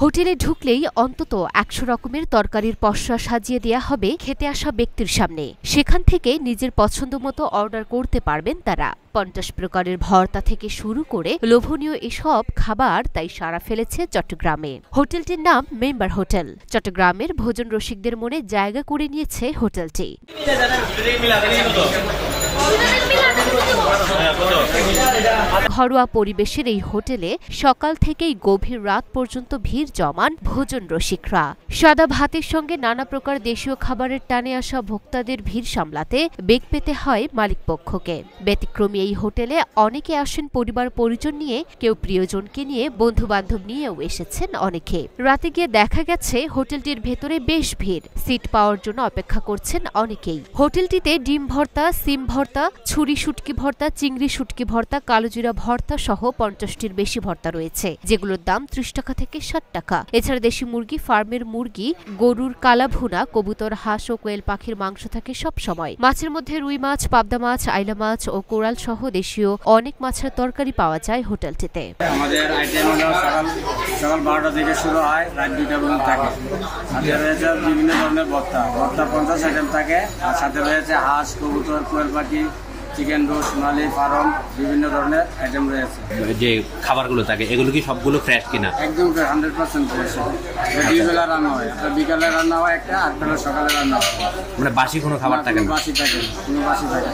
হোটেলে ঢুকলেই অন্তত ১০০ রকমের তরকারির পসরা সাজিয়ে দেয়া হবে খেতে আসা ব্যক্তির সামনে। সেখান থেকে নিজের পছন্দ মতো অর্ডার করতে পারবেন তারা। ৫০ প্রকারের ভর্তা থেকে শুরু করে লোভনীয় এসব খাবার তাই সাড়া ফেলেছে চট্টগ্রামে। হোটেলটির নাম মেম্বার হোটেল। চট্টগ্রামের ভোজন রসিকদের মনে জায়গা করে নিয়েছে হোটেলটি। ঘরোয়া পরিবেশের এই হোটেলে সকাল থেকেই গভীর রাত পর্যন্ত ভিড় জমান ভোজন রসিকরা। সাদা ভাতের সঙ্গে নানা প্রকার দেশীয় খাবারের টানে আসা ভোক্তাদের ভিড় সামলাতে বেগ পেতে হয় মালিকপক্ষকে। ব্যতিক্রমী এই হোটেলে অনেকে আসেন পরিবার পরিজন নিয়ে, কেউ প্রিয়জনকে নিয়ে, বন্ধু বান্ধব নিয়েও এসেছেন অনেকে। রাতে গিয়ে দেখা গেছে হোটেলটির ভেতরে বেশ ভিড়। সিট পাওয়ার জন্য অপেক্ষা করছেন অনেকেই। হোটেলটিতে ডিম ভর্তা, সিম ভর্তা, ছুরি শুটকি ভর্তা, চিংড়ি শুটকি ভর্তা, কালোজিরা ভর্তা সহ ৫০টির বেশি ভর্তা রয়েছে, যেগুলোর দাম ৩০ টাকা থেকে ৬০ টাকা। এছাড়া দেশি মুরগি, ফার্মের মুরগি, গরুর কালা ভুনা, কবুতর, হাঁস ও কোয়েল পাখির মাংস থাকে সব সময়। মাছের মধ্যে রুই মাছ, পাবদা মাছ, আইলা মাছ ও কোরাল সহ দেশীয় অনেক মাছের তরকারি পাওয়া যায় হোটেলটিতে। আমাদের আইটেম হলো সকাল ১২টা থেকে শুরু হয়, রাত ২টা পর্যন্ত থাকে। সাথে রয়েছে বিভিন্ন ধরনের ভর্তা ৫০ আইটেম থাকে। আর সাথে রয়েছে হাঁস, কবুতর, কোয়েল পাখি, চিকেন রোস্ট, সোনালি, ফার্ম, বিভিন্ন ধরনের আইটেম রয়েছে। যে খাবারগুলো থাকে এগুলো কি সবগুলো ফ্রেশ কিনা? একদম 100% ফ্রেশ। দুই বেলা রান্না হয়, বিকালে রান্না হয় একটা, আর সকালে রান্না হয়। মানে বাসি কোনো খাবার থাকে না? বাসি থাকে, কোনো বাসি থাকে।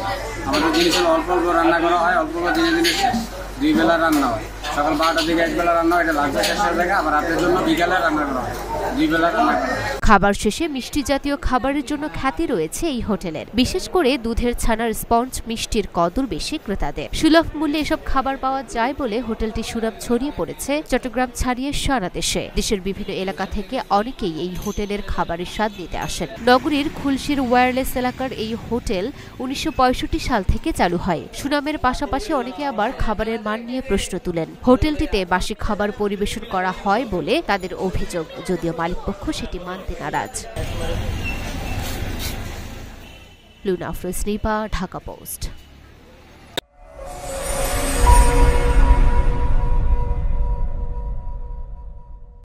আমাদের জিনিস অল্প অল্প রান্না করা হয়, অল্প অল্প জিনিস শেষ। ২ বেলা রান্না হয়, সকাল 12টা থেকে ১ বেলা রান্না হয়, এটা লাঞ্চের শেষের জায়গা। আবার রাতের জন্য বিকালে রান্না করা হয়, ২ বেলা রান্না করা হয়। খাবার শেষে মিষ্টি জাতীয় খাবারের জন্য খ্যাতি রয়েছে এই হোটেলের। বিশেষ করে দুধের ছানার স্পঞ্জ মিষ্টির কদর বেশি ক্রেতাদের। সুলভ মূল্যে এসব খাবার পাওয়া যায় বলে হোটেলটি সুনাম ছড়িয়ে পড়েছে চট্টগ্রাম ছাড়িয়ে সারা দেশে। দেশের বিভিন্ন এলাকা থেকে অনেকেই এই হোটেলের খাবারের স্বাদ নিতে আসেন। নগরীর খুলশীর ওয়্যারলেস এলাকার এই হোটেল ১৯৬৫ সাল থেকে চালু হয়। সুনামের পাশাপাশি অনেকে আবার খাবারের মান নিয়ে প্রশ্ন তুলেন। হোটেলটিতে বাসি খাবার পরিবেশন করা হয় বলে তাদের অভিযোগ, যদিও মালিকপক্ষ সেটি মানতে নারাজ। Luna Afroz, Dhaka post.